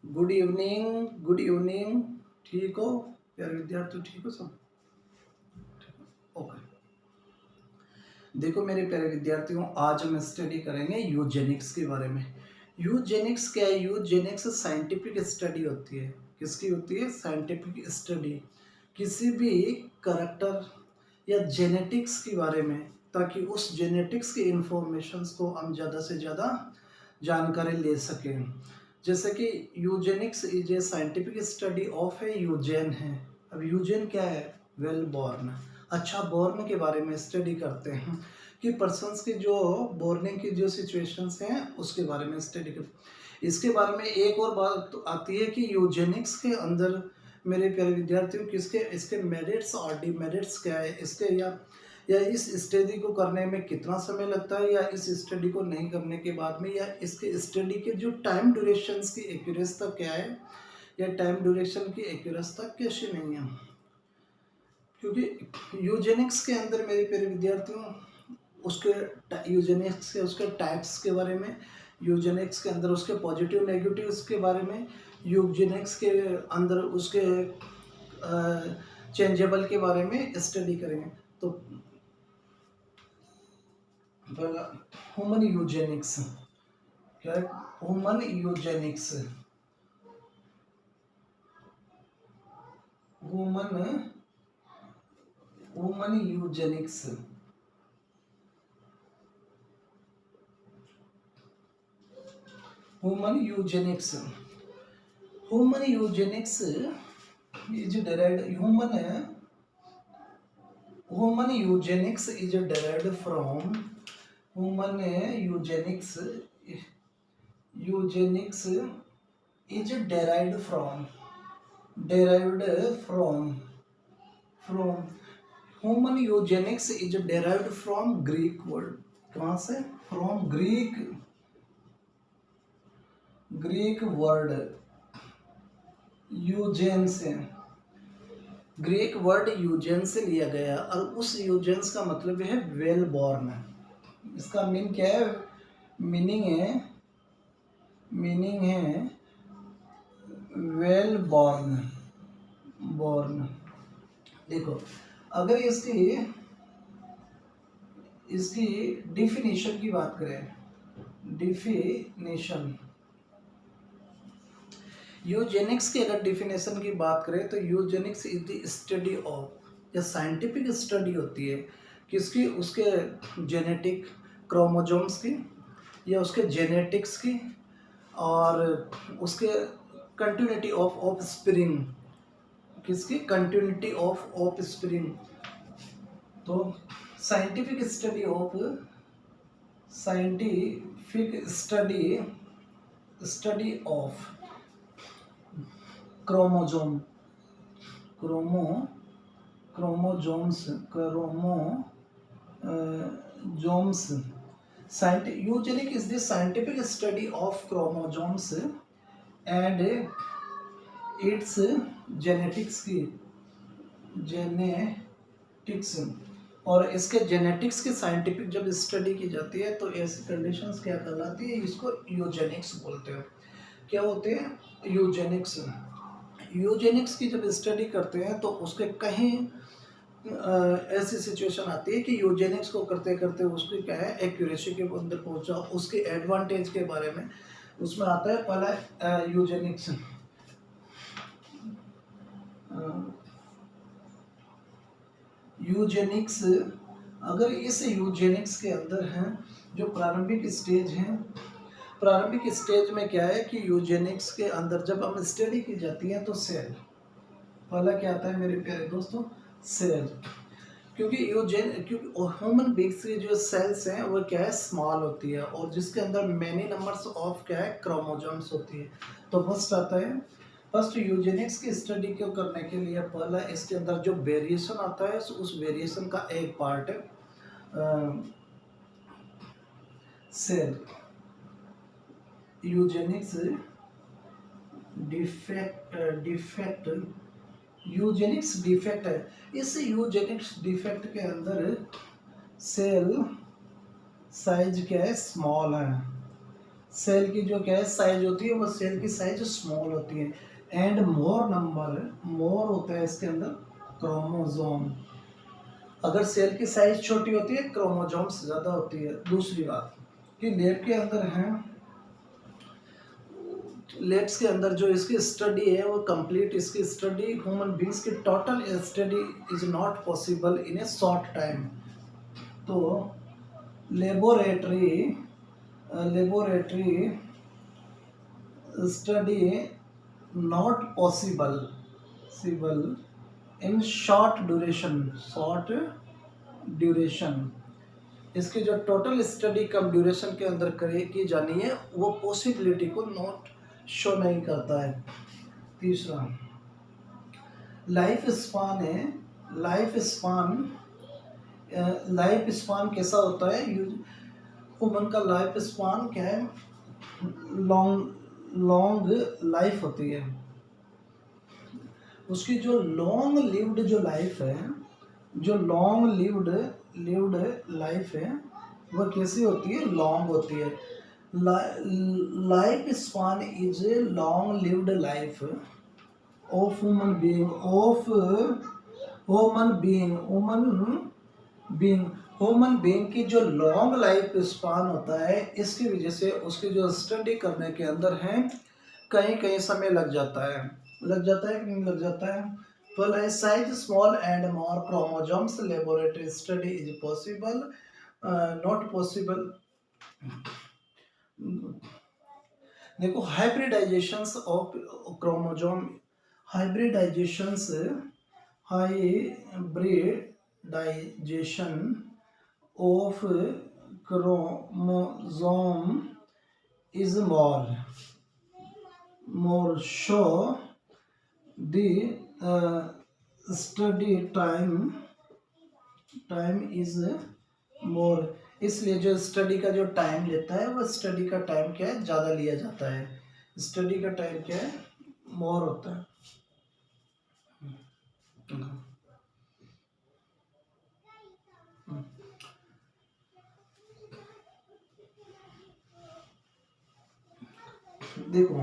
Good evening, good evening. ठीक हो प्यारे विद्यार्थी? ठीक हो सब? ओके। देखो मेरे प्यारे विद्यार्थियों, आज हम स्टडी करेंगे यूजेनिक्स के बारे में। यूजेनिक्स क्या है? यूजेनिक्स साइंटिफिक स्टडी होती है। किसकी होती है? साइंटिफिक स्टडी किसी भी करेक्टर या जेनेटिक्स के बारे में, ताकि उस जेनेटिक्स के इंफॉर्मेशंस को हम ज़्यादा से ज़्यादा जानकारी ले सकें। जैसे कि eugenics is a scientific study of a eugen है। अब यूजेन क्या है? वेल बॉर्न, अच्छा बॉर्न के बारे में स्टडी करते हैं कि पर्सन्स की जो बॉर्निंग की जो सिचुएशंस हैं उसके बारे में स्टडी करते। इसके बारे में एक और बात तो आती है कि यूजेनिक्स के अंदर मेरे प्यारे विद्यार्थियों किसके इसके मेरिट्स और डिमेरिट्स क्या है, इसके या इस स्टडी को करने में कितना समय लगता है, या इस स्टडी को नहीं करने के बाद में, या इसके स्टडी के जो टाइम ड्यूरेशंस की एक्यूरेसी तक क्या है, या टाइम ड्यूरेशन की एक्यूरेसी तक कैसे नहीं है। क्योंकि यूजेनिक्स के अंदर मेरे प्यारे विद्यार्थियों उसके यूजेनिक्स के उसके टाइप्स के बारे में, यूजेनिक्स के अंदर उसके पॉजिटिव नेगेटिव्स के बारे में, यूजेनिक्स के अंदर उसके चेंजेबल के बारे में स्टडी करेंगे। तो पहला ह्यूमन यूजेनिक्स क्या है? Human Eugenix, human human Eugenix, human Eugenix, human Eugenix is derived human eugenics is derived from human eugenics is derived from human eugenics is derived from Greek word। कहाँ से? from Greek word यूजेन से, ग्रीक वर्ड यूजेन से लिया गया, और उस यूजेंस का मतलब है वेल बॉर्न। इसका मीन क्या है? मीनिंग है वेल बॉर्न, बॉर्न। देखो, अगर इसकी डिफिनीशन की बात करें, डिफिनीशन यूजेनिक्स की अगर डिफिनेशन की बात करें तो Eugenix is the study of, या साइंटिफिक स्टडी होती है किसकी? उसके जेनेटिक क्रोमोजोम्स की, या उसके जेनेटिक्स की, और उसके कंटिन्यूटी ऑफ ऑफ स्प्रिंग, किसकी? Continuity of offspring. तो scientific study of chromosome, chromosomes, eugenic is the scientific study of chromosomes and its genetics, और इसके जेनेटिक्स की साइंटिफिक जब स्टडी की जाती है तो ऐसी कंडीशंस क्या कहलाती है? इसको यूजेनिक्स बोलते हैं। क्या होते हैं? यूजेनिक्स। यूजेनिक्स की जब स्टडी करते हैं तो उसके कहीं ऐसी सिचुएशन आती है कि यूजेनिक्स को करते करते उसकी क्या है, एक्यूरेसी के अंदर पहुंचा, उसके एडवांटेज के बारे में उसमें आता है। पहला यूजेनिक्स, यूजेनिक्स, अगर इस यूजेनिक्स के अंदर हैं जो प्रारंभिक स्टेज हैं, प्रारंभिक स्टेज में क्या है कि यूजेनिक्स के अंदर जब हम स्टडी की जाती है तो सेल, पहला क्या आता है मेरे प्यारे दोस्तों? सेल। क्योंकि ह्यूमन बींग्स की जो सेल्स हैं वो क्या है, स्मॉल होती है, और जिसके अंदर मैनी नंबर्स ऑफ क्या है, क्रोमोजोम्स होती है। तो फर्स्ट आता है, फर्स्ट यूजेनिक्स की स्टडी को करने के लिए पहला इसके अंदर जो वेरिएशन आता है उस वेरिएशन का एक पार्ट है cell. Eugenics defect eugenics defect है। इस यूजेनिक्स डिफेक्ट के अंदर सेल साइज क्या है, स्मॉल है, सेल की जो क्या है साइज होती है, वो सेल की साइज स्मॉल होती है। एंड मोर नंबर, मोर होता है इसके अंदर क्रोमोजोम। अगर सेल की साइज छोटी होती है, क्रोमोजोम्स ज़्यादा होती है। दूसरी बात कि लैब के अंदर है, लैब्स के अंदर जो इसकी स्टडी है वो कंप्लीट, इसकी स्टडी ह्यूमन बींग्स की total study is not possible in a short time. तो laboratory laboratory study not possible sible in short duration. इसकी जो टोटल स्टडी कम ड्यूरेशन के अंदर करे की जानी है, वो पॉसिबिलिटी को नॉट शो नहीं करता है। तीसरा लाइफ स्पान है। लाइफ स्पान, लाइफ स्पान कैसा होता है? ह्यूमन का लाइफ स्पान क्या है? लॉन्ग लाइफ होती है। उसकी जो लॉन्ग लिव्ड जो लाइफ है, जो लॉन्ग लिव्ड लाइफ है, वह कैसी होती है? लॉन्ग होती है। Life span is a long lived life of human being, of human being की जो लॉन्ग लाइफ स्पान होता है, इसकी वजह से उसकी जो स्टडी करने के अंदर है कहीं कहीं समय लग जाता है। लग जाता है कि नहीं लग जाता है? पहले size small and more chromosomes laboratory study is possible not possible. देखो hybridizations of chromosome, hybridizations hybridization of chromosome is more show the study time is more। इसलिए जो स्टडी का जो टाइम लेता है, वो स्टडी का टाइम क्या है? ज़्यादा लिया जाता है। स्टडी का टाइम क्या है? मोर होता है। देखो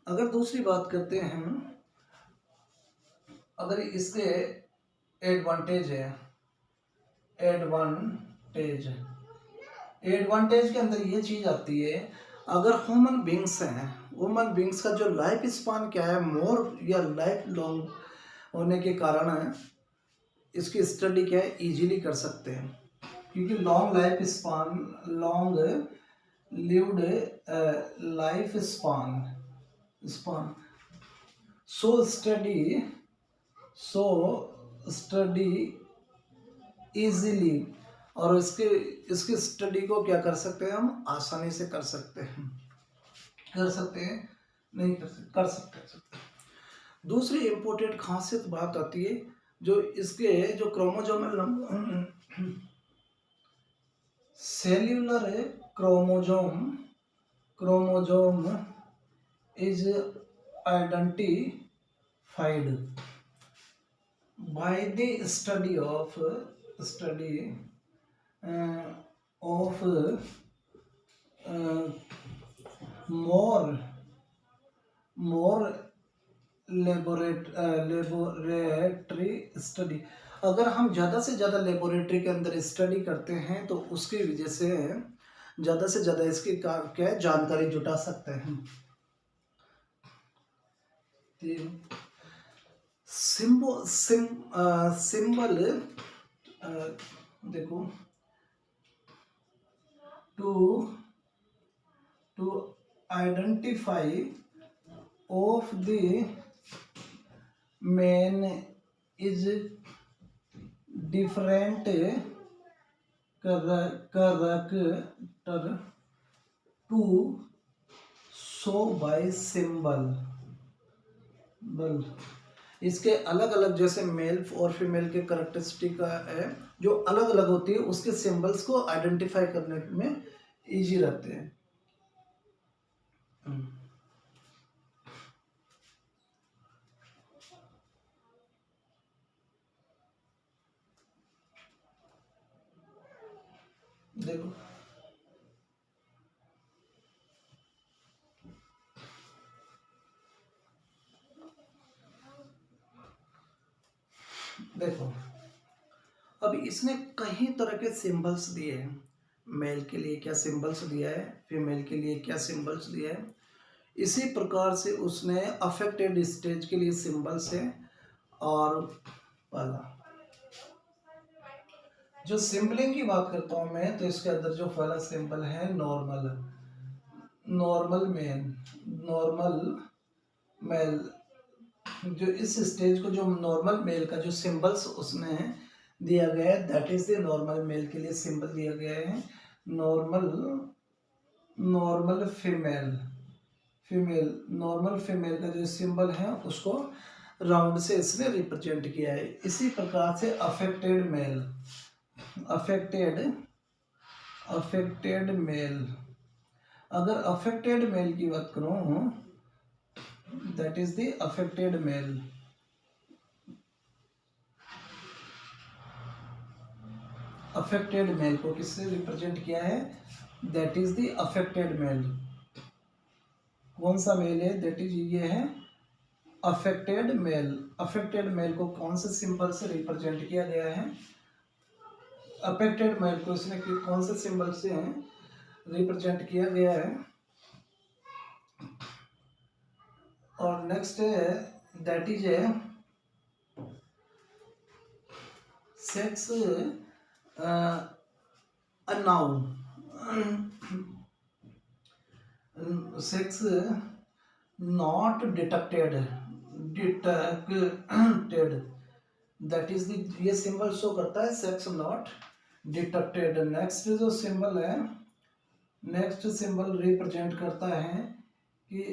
अगर दूसरी बात करते हैं, अगर इसके एडवांटेज है, एडवांटेज के अंदर ये चीज आती है, अगर ह्यूमन बींग्स हैं, ह्यूमन बींग्स का जो लाइफ स्पान क्या है? मोर या लाइफ लॉन्ग होने के कारण है, इसकी स्टडी क्या है? इजीली कर सकते हैं, क्योंकि long life span, long lived life span span so study easily, और इसकी स्टडी को क्या कर सकते हैं? हम आसानी से कर सकते हैं। कर सकते हैं? नहीं कर सकते। दूसरी इम्पोर्टेंट खासियत बात आती है, जो इसके जो chromosomal cellular chromosome is identified by the study of more laboratory study. अगर हम ज़्यादा से ज़्यादा लेबोरेटरी के अंदर स्टडी करते हैं, तो उसकी वजह से ज़्यादा से ज़्यादा इसकी क्या जानकारी जुटा सकते हैं। सिंबल देखो, to identify of the man is different character to show by symbol. इसके अलग अलग, जैसे मेल और फीमेल के करेक्टरिस्टिक है जो अलग अलग होती है, उसके सिंबल्स को आइडेंटिफाई करने में इजी रहते हैं। देखो देखो अब इसने कई तरह के सिंबल्स दिए हैं। मेल के लिए क्या सिंबल्स दिया है, फीमेल के लिए क्या सिंबल्स दिया है। इसी प्रकार से उसने अफेक्टेड स्टेज के लिए सिंबल्स है। और पहला जो सिंबलिंग की बात करता हूँ मैं, तो इसके अंदर जो पहला सिंबल है normal, normal man, normal male. जो इस स्टेज को, जो नॉर्मल मेल का जो सिंबल्स उसने दिया गया है, that is the normal male के लिए सिंबल दिया गया है normal, normal female, female, normal female का जो सिंबल है उसको राउंड से इसने रिप्रेजेंट किया है। इसी प्रकार से affected male, affected, affected male, अगर अफेक्टेड मेल की बात करूं, that is the affected male, affected male को किससे रिप्रेजेंट किया है, that is the affected male. कौन सा मेल है, दैट इज ये है अफेक्टेड मेल। अफेक्टेड मेल को कौन से सिंबल से रिप्रेजेंट किया गया है, अफेक्टेड मेल को इसने कौन से सिंबल से रिप्रेजेंट किया गया है। और नेक्स्ट है that is a sex noun, sex not detected, detected, that is the, ये सिंबल शो करता है सेक्स नॉट डिटेक्टेड। नेक्स्ट जो सिंबल है, नेक्स्ट सिंबल रिप्रेजेंट करता है कि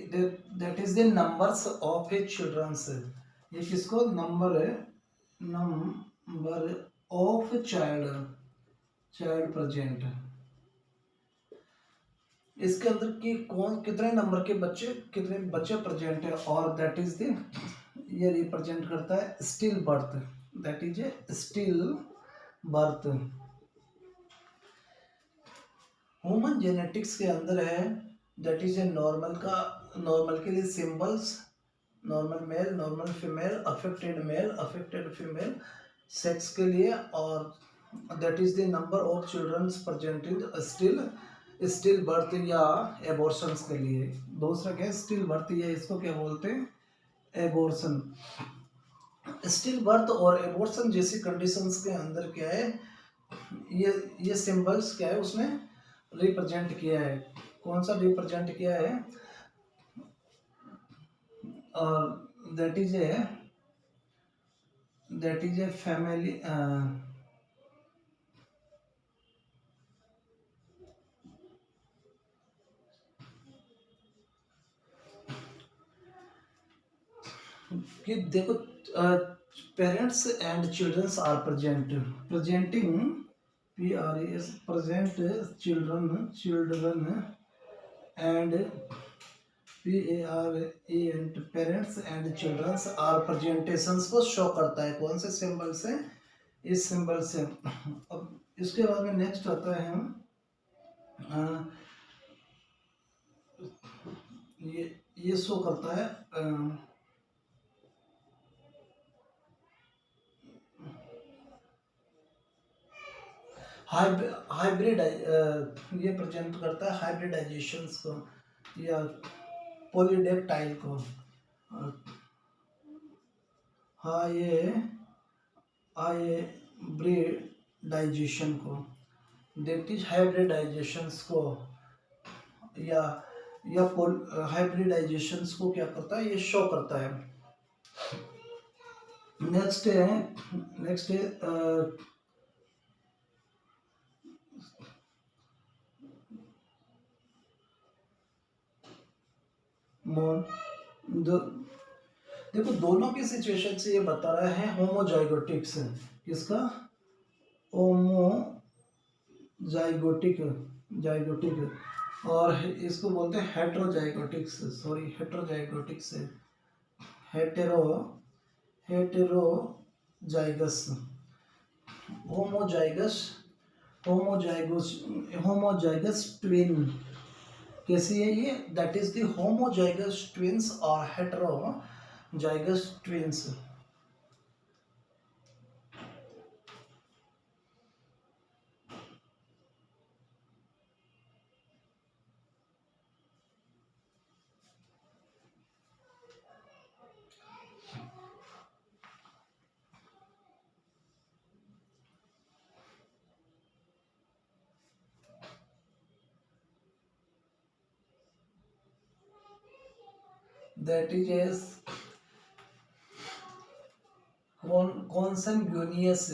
that is the numbers of a childrens. ये किसको, नंबर है, number of child, child present. इसके अंदर की कौन कितने नंबर के बच्चे, कितने बच्चे प्रेजेंट है, और दैट इज द, ये रिप्रेजेंट करता है still birth, that is a still birth. Human genetics के अंदर है, दैट इज ए नॉर्मल का, नॉर्मल के लिए symbols normal male, normal female, affected male, affected female sex के लिए, और that is the number of childrens presented still, still birth या एबॉर्शंस के लिए। दूसरा क्या है, स्टिल बर्थ, या इसको क्या बोलते हैं, एबॉर्शन। स्टिल बर्थ और एबॉर्शन जैसी कंडीशंस के अंदर क्या है, ये सिंबल्स क्या है उसने रिप्रेजेंट किया है। कौन सा रिप्रेजेंट किया है, और दैट इज ए फैमिली, कि देखो parents and childrens are present, presenting, P R S, present children, children and P A R A N, parents and childrens are presentations को शो करता है। कौन से सिंबल से, इस सिंबल से। अब इसके बाद में नेक्स्ट आता है ये शो करता है हाइब्रिड, ये प्रेजेंट करता है हाइब्रिडाइजेशंस को या पॉलीडेक्टाइल को, हाइब्रिडाइजेशन को, दैट इज हाइब्रिडाइजेशंस को, या हाइब्रिडाइजेशंस को क्या करता है, ये शो करता है। नेक्स्ट है, नेक्स्ट है देखो दोनों की सिचुएशन से ये बता रहा है होमोजाइगोटिक्स, किसका, होमोजाइगोटिक, जाइगोटिक, और इसको बोलते हैं heterozygotics, sorry heterozygotics, hetero, heterozygous, homozygous homozygous homozygous twin कैसी है ये? That is the homozygous twins और heterozygous twins. That is as consanguineous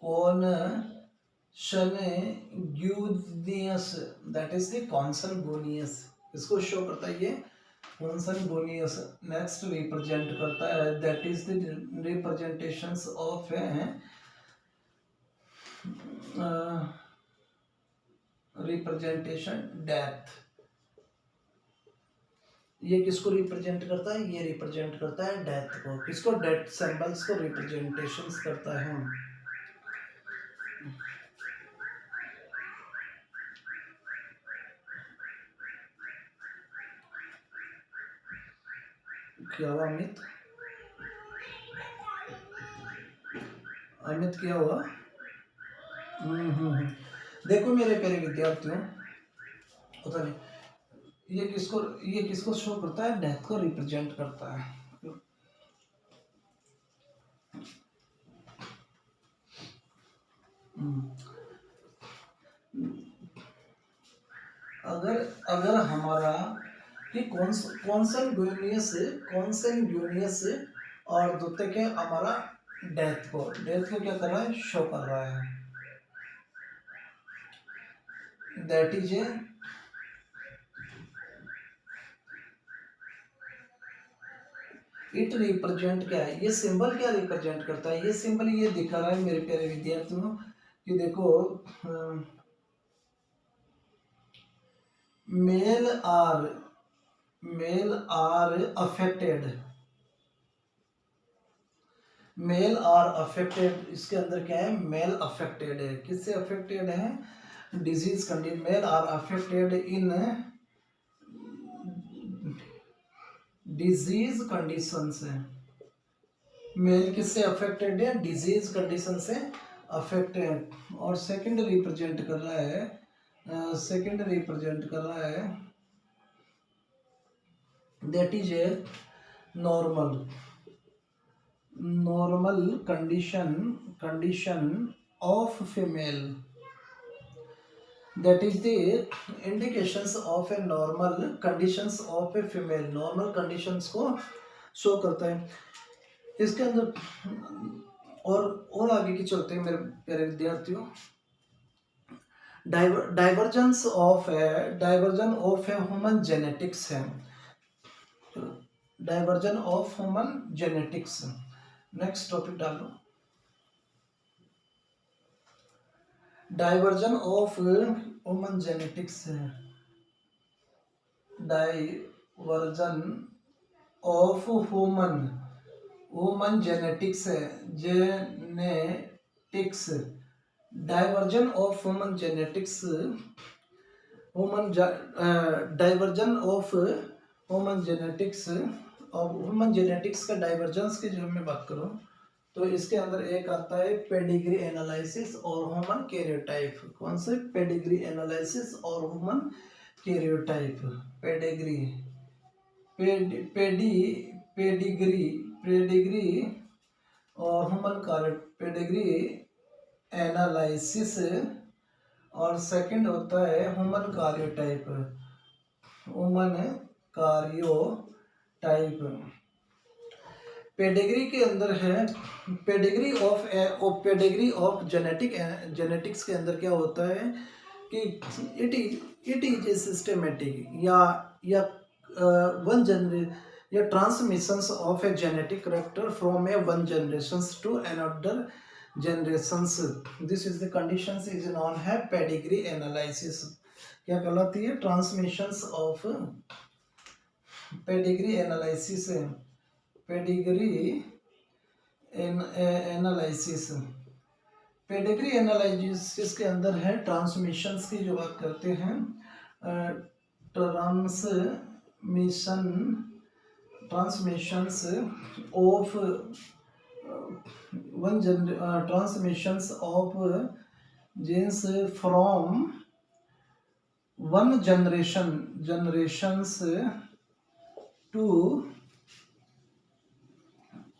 consanguineous that is the consanguineous. इसको शो करता है ये कॉन्सन्ग्यूनियस। नेक्स्ट रिप्रेजेंट करता है that is the representations of representation depth. ये किसको रिप्रेजेंट करता है? ये रिप्रेजेंट करता है डेथ को। किसको? डेथ सिंबल्स को रिप्रेजेंटेशंस करता है। क्या हुआ अमित? अमित क्या हुआ? देखो मेरे प्यारे विद्यार्थियों, पता नहीं ये किसको शो करता है? डेथ को रिप्रेजेंट करता है। अगर अगर हमारा कि कॉन्सन्ग्यूनियस और द्वितीयक है हमारा डेथ को क्या कर रहा है? शो कर रहा है। That is A it represent क्या है? ये सिंबल क्या रिप्रेजेंट करता है? ये सिंबल ये दिखा रहा है मेरे प्यारे विद्यार्थियों कि देखो मेल आर अफेक्टेड। इसके अंदर क्या है? मेल अफेक्टेड है। किससे अफेक्टेड है? Disease condition. Male are affected in disease condition से। मेल किससे अफेक्टेड है? डिजीज कंडीशन से अफेक्टेड। और सेकंड रिप्रेजेंट कर रहा है that is a normal condition of female. That is the indications of a normal conditions of a female. Normal conditions को show करता है इसके अंदर। और आगे की चलते हैं मेरे प्यारे विद्यार्थियों। डाइवर्जन ऑफ ह्यूमन जेनेटिक्स है। Diversion of human genetics. Next topic डालो। डाइवर्जन ऑफ ह्यूमन जेनेटिक्स है। डाइवर्जन ऑफ ह्यूमन जेनेटिक्स है। Genetics. Diversion of human genetics diversion of human genetics. और ह्यूमन जेनेटिक्स का डाइवर्जेंस की जब मैं बात करूं तो इसके अंदर एक आता है पेडिग्री एनालिसिस और ह्यूमन कैरियोटाइप। कौन से? पेडिग्री एनालिसिस और ह्यूमन कैरियोटाइप। पेडिग्री पेडिग्री और ह्यूमन पेडिग्री एनालिसिस। और सेकंड होता है ह्यूमन कार्योटाइप। पेडिग्री के अंदर है पेडिग्री ऑफ जेनेटिक्स के अंदर क्या होता है कि इट इज ए सिस्टमेटिक या वन जनरेशन या transmissions of a genetic character from a one generation to another generations। This is the conditions is known है पेडिग्री एनालिसिस। क्या कहलाती है? Transmissions of pedigree analysis. Pedigree analysis pedigree analysis के अंदर है transmissions की जो बात करते हैं, transmissions of transmissions of genes from one generations to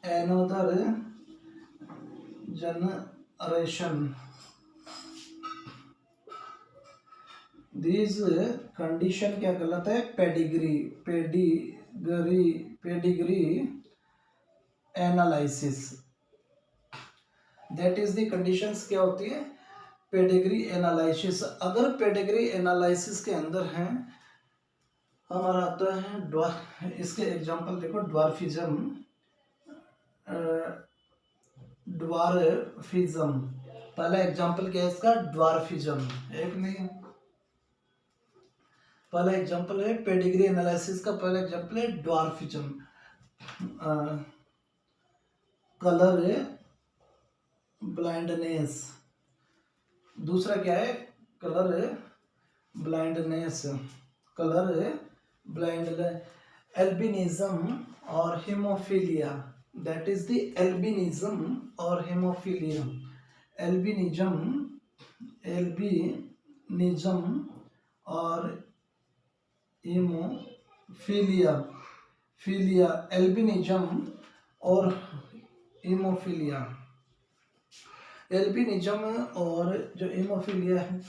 another generation. These condition क्या कहलाता है? Pedigree analysis. That is the conditions क्या होती है? Pedigree analysis. अगर पेडिग्री एनालिसिस के अंदर है हमारा आता है इसके एग्जांपल देखो, ड्वार्फिज्म. पहला एग्जांपल क्या है इसका? ड्वार्फिज्म. एक नहीं, पहला एग्जांपल है पेडिग्री एनालिसिस का, पहला एग्जांपल है ड्वार्फिज्म. Colour blindness. दूसरा क्या है? Colour blindness. एल्बिनिज्म और haemophilia. That is the albinism और हीमोफीलिया. एल्बिनिज्म और हीमोफीलिया. एल्बिनिज्म और हीमोफीलिया. एल्बिनिज्म और जो हीमोफीलिया है,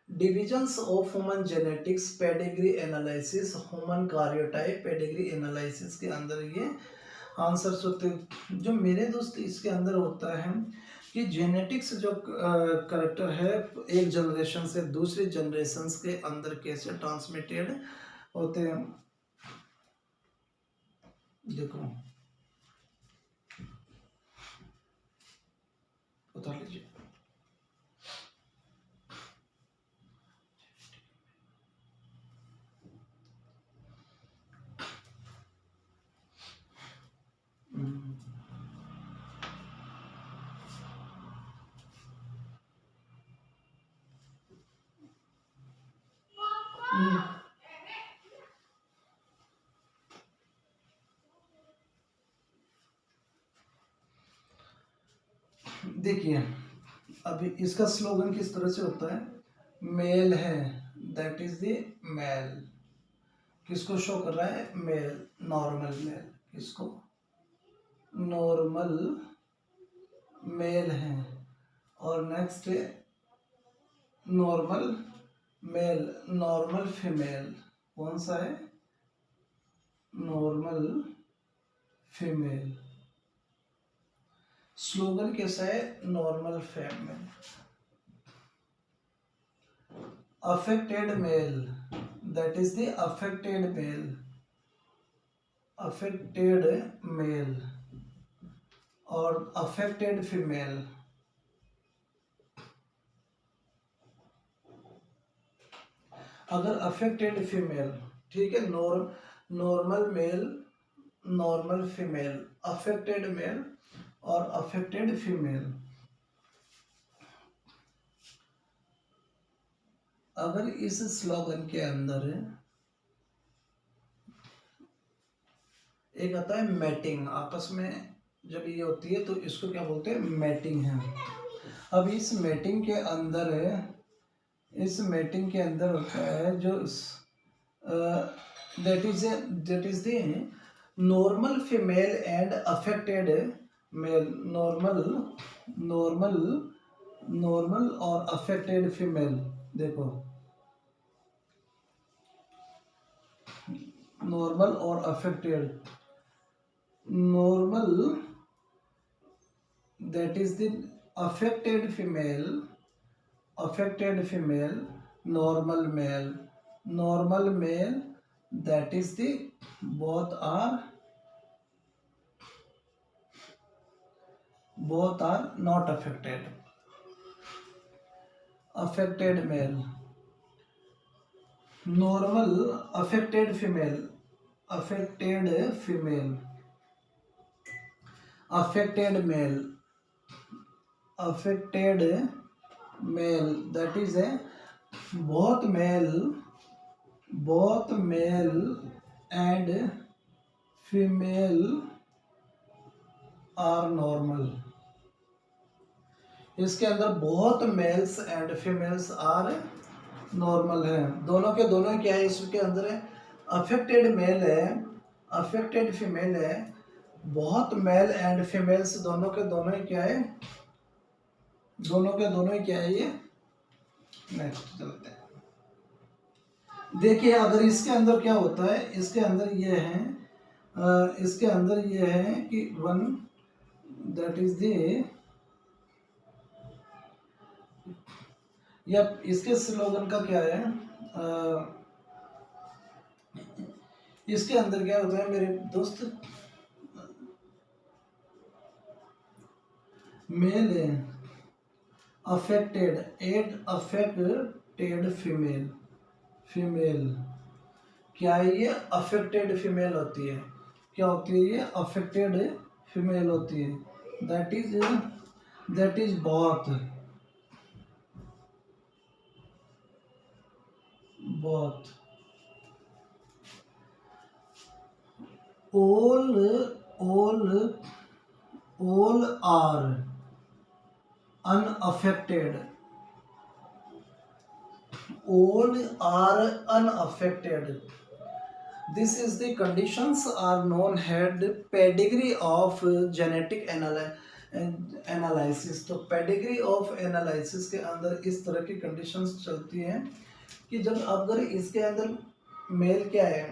divisions of human genetics pedigree analysis, human कार्योटाइप pedigree analysis के अंदर ये आंसर्स होते हैं. जो मेरे दोस्त इसके अंदर होता है कि जेनेटिक्स जो करेक्टर है एक जनरेशन से दूसरी जनरेशन के अंदर कैसे ट्रांसमिटेड होते हैं. देखो उतार लीजिए. देखिए अभी इसका स्लोगन किस तरह से होता है? मेल है, दैट इज द मेल. किसको शो कर रहा है? Male, normal male. किसको? नॉर्मल मेल है. और next normal male, normal female. कौन सा है? Normal female. स्लोगन कैसा है? Normal female. Affected male, that is the affected male. Affected male और अफेक्टेड फीमेल. अगर अफेक्टेड फीमेल, ठीक है, normal male, normal female, affected male और अफेक्टेड फीमेल. अगर इस स्लोगन के अंदर एक आता है मैटिंग, आपस में जब ये होती है तो इसको क्या बोलते हैं? मैटिंग है. अब इस मैटिंग के अंदर होता है जो that is the normal female and affected male. Normal और अफेक्टेड फीमेल. देखो नॉर्मल और affected. Normal that is the affected female, normal male that is the both are not affected. Affected male, normal affected female, affected male, affected male, that is a both male and female are normal। इसके अंदर बहुत males and females are normal है, दोनों के दोनों क्या है, इसके अंदर है अफेक्टेड मेल है, अफेक्टेड फीमेल है, बहुत मेल एंड फीमेल्स दोनों के दोनों ही क्या है, दोनों के दोनों ही क्या है ये। नेक्स्ट चलते हैं, देखिए अगर इसके अंदर क्या होता है, इसके अंदर ये है इसके अंदर ये है कि वन दैट इज द, या इसके स्लोगन का क्या है, इसके अंदर क्या होता है मेरे दोस्त, male affected and affected female, female क्या है ये, अफेक्टेड फीमेल होती है, क्या होती है ये, अफेक्टेड फीमेल होती है, दैट इज बहुत all are unaffected, all are unaffected, this is the conditions are known had pedigree of genetic analysis. तो पेडिग्री ऑफ एनालिसिस के अंदर इस तरह की कंडीशंस चलती हैं कि जब अगर इसके अंदर मेल क्या है,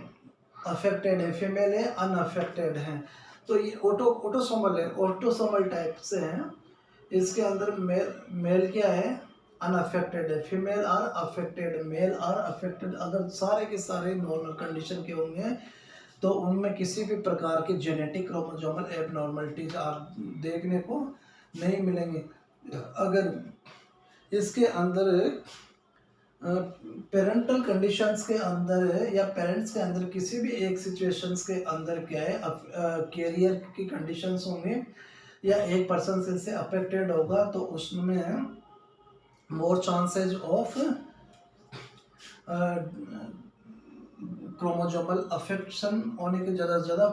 अफेक्टेड है, फीमेल है अनअफेक्टेड है, तो ये ऑटोसोमल है, ऑटोसोमल टाइप से है, इसके अंदर मेल क्या है, अनअफेक्टेड है, female are affected, male are affected, अगर सारे के सारे नॉर्मल कंडीशन के होंगे तो उनमें किसी भी प्रकार की जेनेटिक क्रोमोसोमल एबनॉर्मलिटीज आप देखने को नहीं मिलेंगे। अगर इसके अंदर पेरेंटल कंडीशंस के अंदर या पेरेंट्स के अंदर किसी भी एक सिचुएशंस के अंदर क्या है, कैरियर की कंडीशंस होंगे या एक पर्सन से अफेक्टेड होगा तो उसमें मोर चांसेस ऑफ क्रोमोसोमल अफेक्शन होने की ज़्यादा से ज़्यादा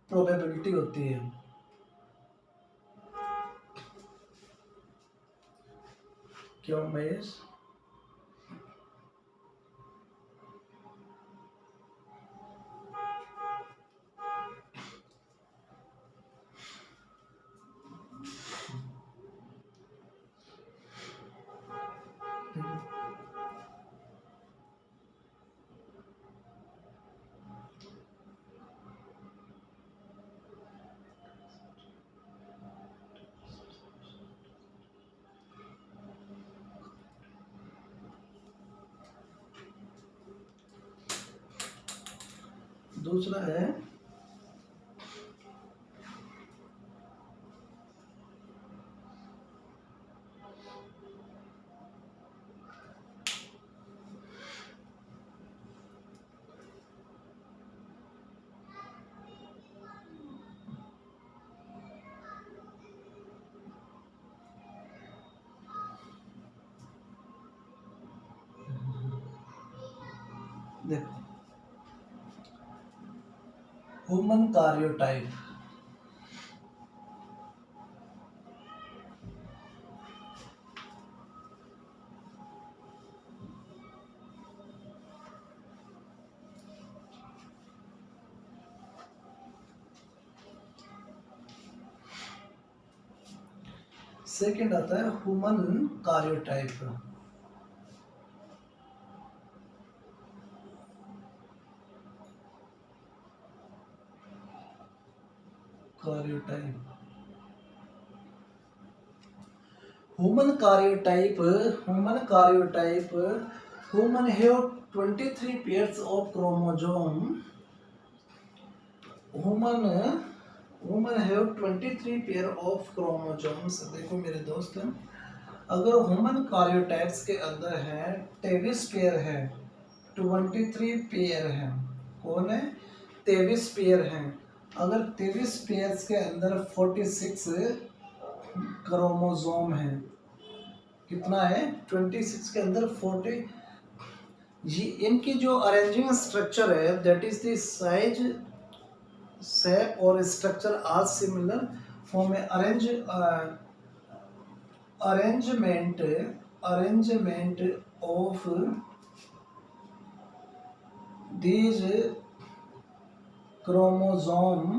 प्रोबेबिलिटी होती है। क्यों महेश? दूसरा है देखो ह्यूमन कार्योटाइप, सेकंड आता है human कार्योटाइप, कार्योटाइप, human कार्योटाइप, human कार्योटाइप, human have 23 pairs of chromosome, human have 23 pair of chromosomes. देखो मेरे दोस्त, अगर ह्यूमन कार्योटाइप्स के अंदर है 23 पेयर है, 23 पेयर है, कौन है, 23 पेयर हैं, अगर 23 पेयर्स के अंदर 46 क्रोमोसोम है, कितना है 26 के अंदर 40। ये इनकी जो अरेंजिंग स्ट्रक्चर है that is the size shape और स्ट्रक्चर आर सिमिलर फॉर्म में arrangement of these chromosome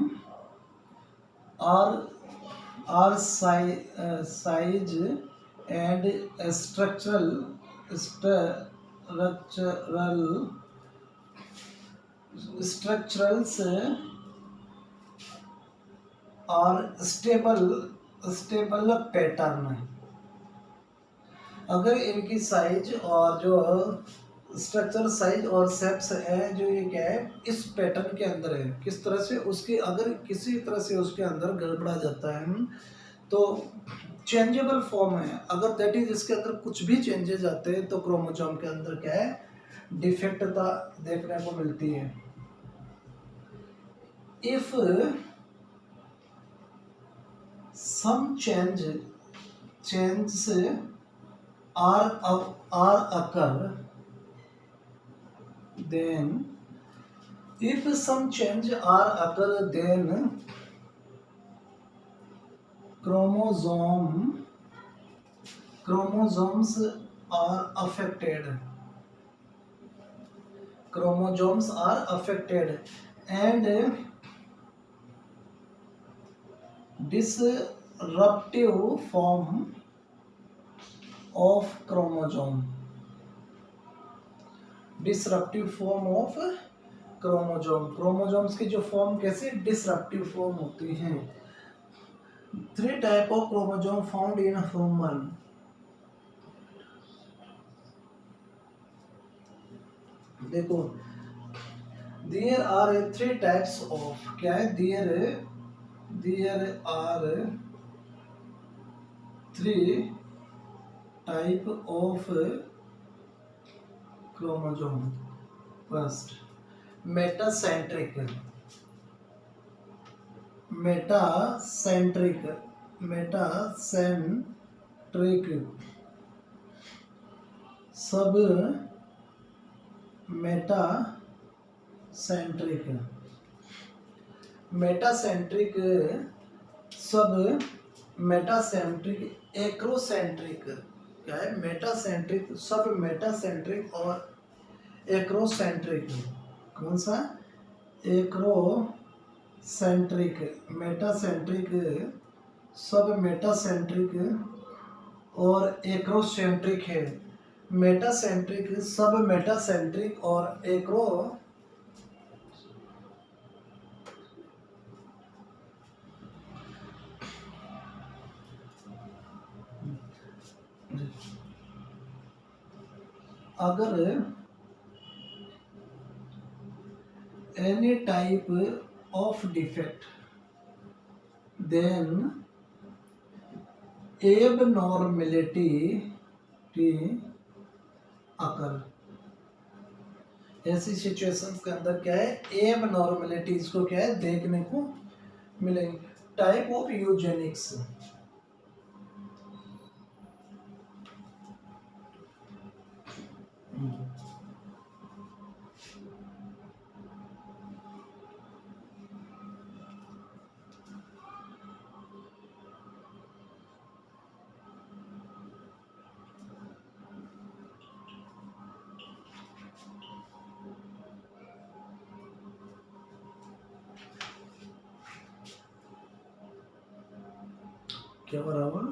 are size and structurals are stable pattern। अगर इनकी साइज और जो स्ट्रक्चर साइज और शेप्स है जो ये क्या है इस पैटर्न के अंदर है, किस तरह से उसकी अगर किसी तरह से उसके अंदर गड़बड़ा जाता है तो चेंजेबल फॉर्म है। अगर दैट इज इसके अंदर कुछ भी चेंजेस आते हैं तो क्रोमोसोम के अंदर क्या है डिफेक्टता देखने को मिलती है। If some changes are occur, then if some change are occur then chromosomes are affected, and disruptive form of chromosomes की जो फॉर्म कैसे डिसरप्टिव फॉर्म होती हैं। 3 type of chromosome found in human. देखो देयर आर 3 टाइप्स ऑफ, क्या है there are 3 type of chromosome. First metacentric sub metacentric acrocentric. क्या है मेटासेंट्रिक, सब मेटासेंट्रिक और एक्रोसेंट्रिक। कौन सा एक्रोसेंट्रिक, मेटासेंट्रिक सब मेटासेंट्रिक और एक्रोसेंट्रिक है। मेटासेंट्रिक सब मेटासेंट्रिक और अगर any type of defect then abnormality occur। ऐसी सिचुएशंस के अंदर क्या है एबनॉर्मेलिटीज को क्या है देखने को मिलेंगे। Type of Eugenix. क्या बराबर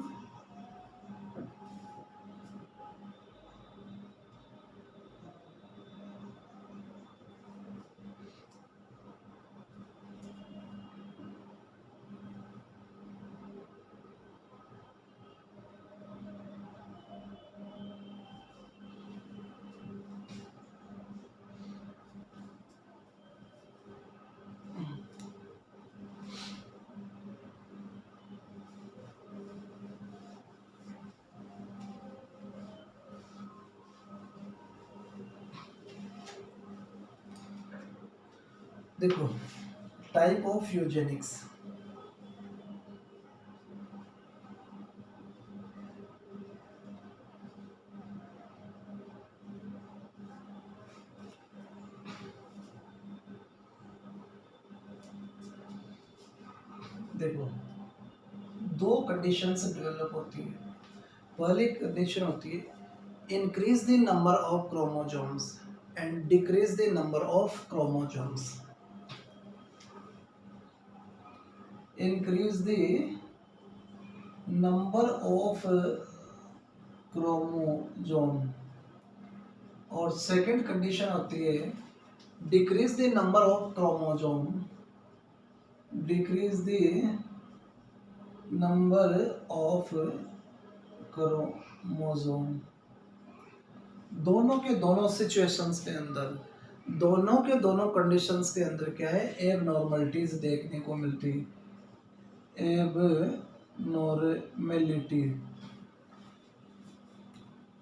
देखो टाइप ऑफ यूजेनिक्स। देखो, दो कंडीशंस डेवलप होती है। पहली कंडीशन होती है increase the number of chromosomes and decrease the number of chromosomes. Increase the number of chromosome, और सेकंड कंडीशन होती है decrease the number of chromosome, decrease the number of chromosome. दोनों के दोनों सिचुएशंस के अंदर, दोनों के दोनों कंडीशंस के अंदर क्या है, एब नॉर्मलिटीज देखने को मिलती, एब नॉर्मेलिटी।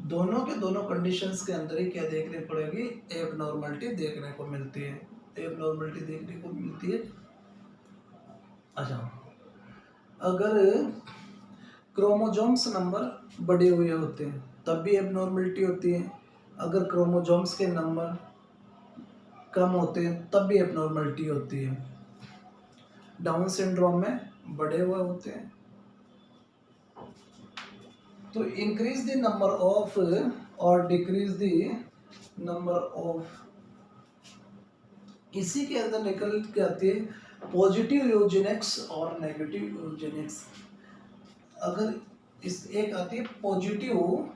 दोनों के दोनों कंडीशंस के अंदर ही क्या देखने पड़ेगी, एब नॉर्मलिटी देखने को मिलती है, एब नॉर्मलिटी देखने को मिलती है। अच्छा, अगर क्रोमोसोम्स नंबर बढ़े हुए होते हैं तब भी एबनॉर्मलिटी होती है, अगर क्रोमोसोम्स के नंबर कम होते हैं तब भी एबनॉर्मलिटी होती है। डाउन सिंड्रोम में बढ़े हुए होते हैं। तो इंक्रीज द नंबर ऑफ और डिक्रीज द नंबर ऑफ, इसी के अंदर निकल के आती है पॉजिटिव यूजेनिक्स और नेगेटिव यूजेनिक्स। अगर इस एक आती है पॉजिटिव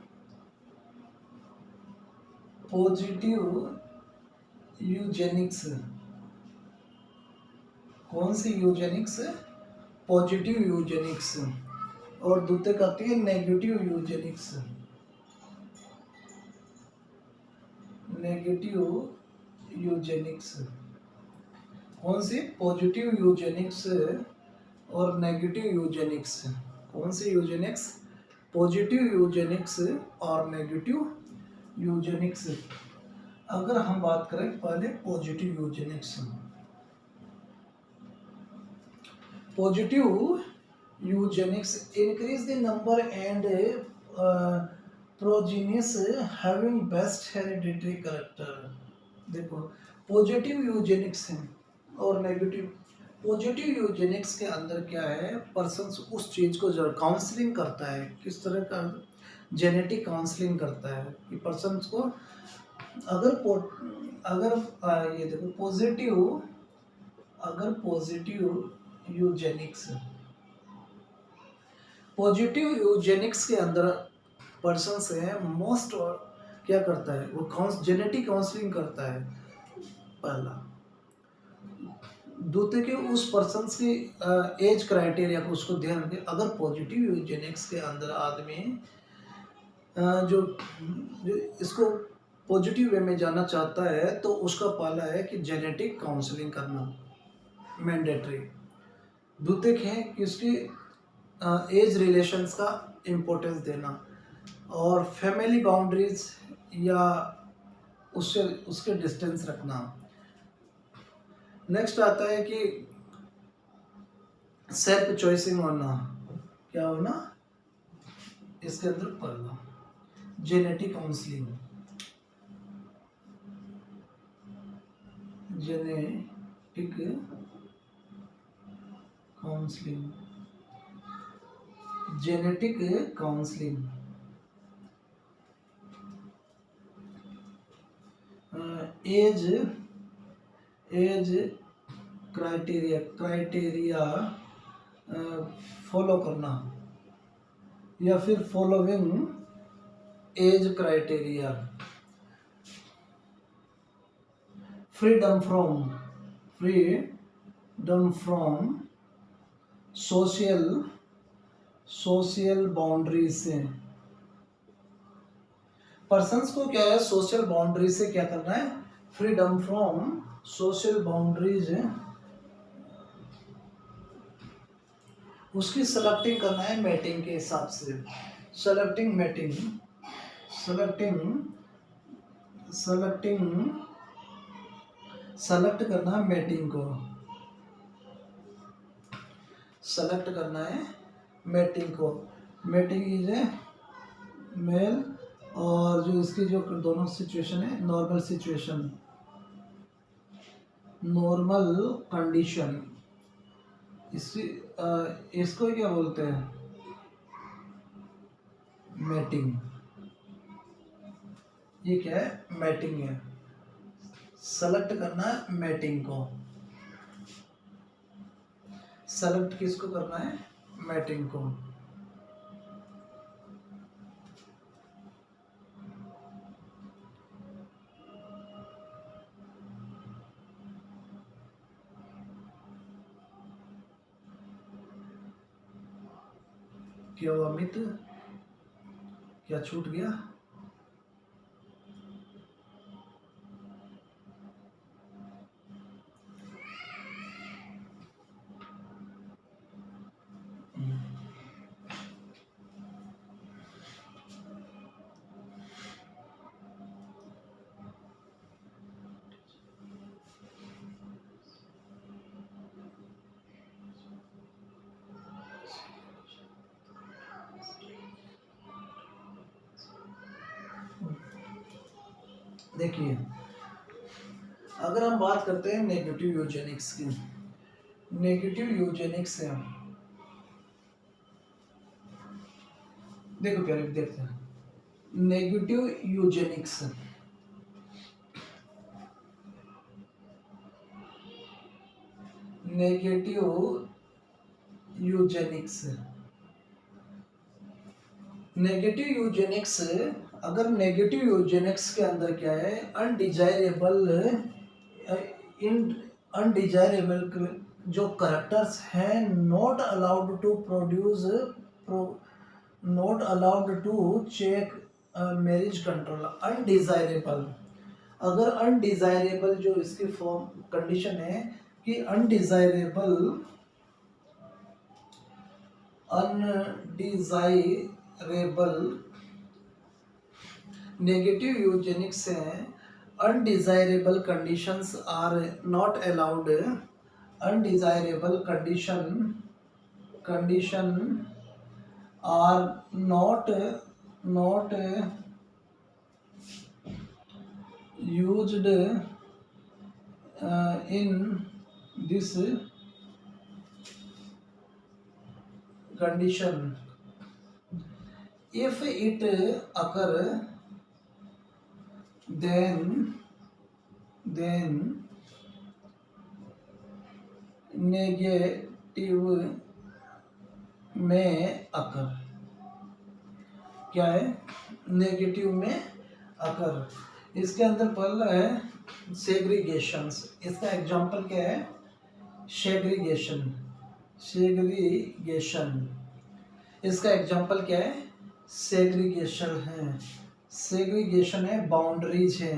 यूजेनिक्स, कौन सी यूजेनिक्स, पॉजिटिव यूजेनिक्स, और दूसरे का आती है नेगेटिव यूजेनिक्स, नेगेटिव यूजेनिक्स। कौन सी, पॉजिटिव यूजेनिक्स और नेगेटिव यूजेनिक्स। कौन सी यूजेनिक्स, पॉजिटिव यूजेनिक्स और नेगेटिव यूजेनिक्स। अगर हम बात करें पहले positive eugenics, positive eugenics increase the number and progenies having best hereditary character. देखो, पॉजिटिव यूजेनिक्स है और नेगेटिव। पॉजिटिव यूजेनिक्स के अंदर क्या है, पर्सन उस चीज़ को जो काउंसलिंग करता है, किस तरह का जेनेटिक काउंसलिंग करता है कि पर्सन को अगर ये देखो पॉजिटिव, अगर पॉजिटिव यूजेनिक्स, पॉजिटिव यूजेनिक्स के अंदर पर्सन से मोस्ट क्या करता है, वो जेनेटिक काउंसलिंग करता है पहला। दूसरे के उस पर्सन की एज क्राइटेरिया को उसको ध्यान रखें। अगर पॉजिटिव यूजेनिक्स के अंदर आदमी जो जो इसको पॉजिटिव वे में जाना चाहता है तो उसका पहला है कि जेनेटिक काउंसलिंग करना मैंडेटरी। दूसरे है कि उसकी एज रिलेशंस का इम्पोर्टेंस देना और फैमिली बाउंड्रीज या उससे उसके डिस्टेंस रखना। नेक्स्ट आता है कि सेल्फ चॉइसिंग होना, क्या होना इसके अंदर पढ़ना, genetic counselling, genetic counselling, genetic counselling. Age criteria follow करना या फिर following age criteria. Freedom from social boundary से, पर्सन्स को क्या है, सोशल बाउंड्री से क्या करना है, फ्रीडम फ्रॉम सोशल बाउंड्रीज, उसकी सेलेक्टिंग करना है मैटिंग के हिसाब से, सेलेक्टिंग मैटिंग, सेलेक्ट करना है मैटिंग को, सेलेक्ट करना है मैटिंग को। मैटिंग इज ए मेल, और जो इसकी जो दोनों सिचुएशन है, नॉर्मल कंडीशन, इसी इसको क्या बोलते हैं, मैटिंग। ये क्या है, मैटिंग है। सेलेक्ट करना है मैटिंग को। सेलेक्ट किसको करना है, मैटिंग को। क्या हुआ अमित, क्या छूट गया? देखिए, अगर हम बात करते हैं नेगेटिव यूजेनिक्स की, नेगेटिव यूजेनिक्स से हम देखो प्यारे देखते हैं, negative eugenics, negative eugenics, negative eugenics, अगर नेगेटिव यूजेनिक्स के अंदर क्या है, अनडिजायरेबल, इन अनडिजायरेबल जो करेक्टर्स हैं, not allowed to produce, not allowed to check marriage control. Undesirable, अगर अनडिजायरेबल जो इसकी फॉर्म कंडीशन है कि अनडिजायरेबल, अनडिजायरेबल नेगेटिव यूजेनिक्स हैं, undesirable conditions are not allowed, undesirable condition are not used in this condition. If it occur, then negative में occur, क्या है, negative में अकर। इसके अंदर पहला है सेग्रीगेशंस, इसका एग्जांपल क्या है, सेग्रीगेशन, सेग्रीगेशन, इसका एग्जांपल क्या है, सेग्रीगेशन है, सेग्रीगेशन है, बाउंड्रीज है,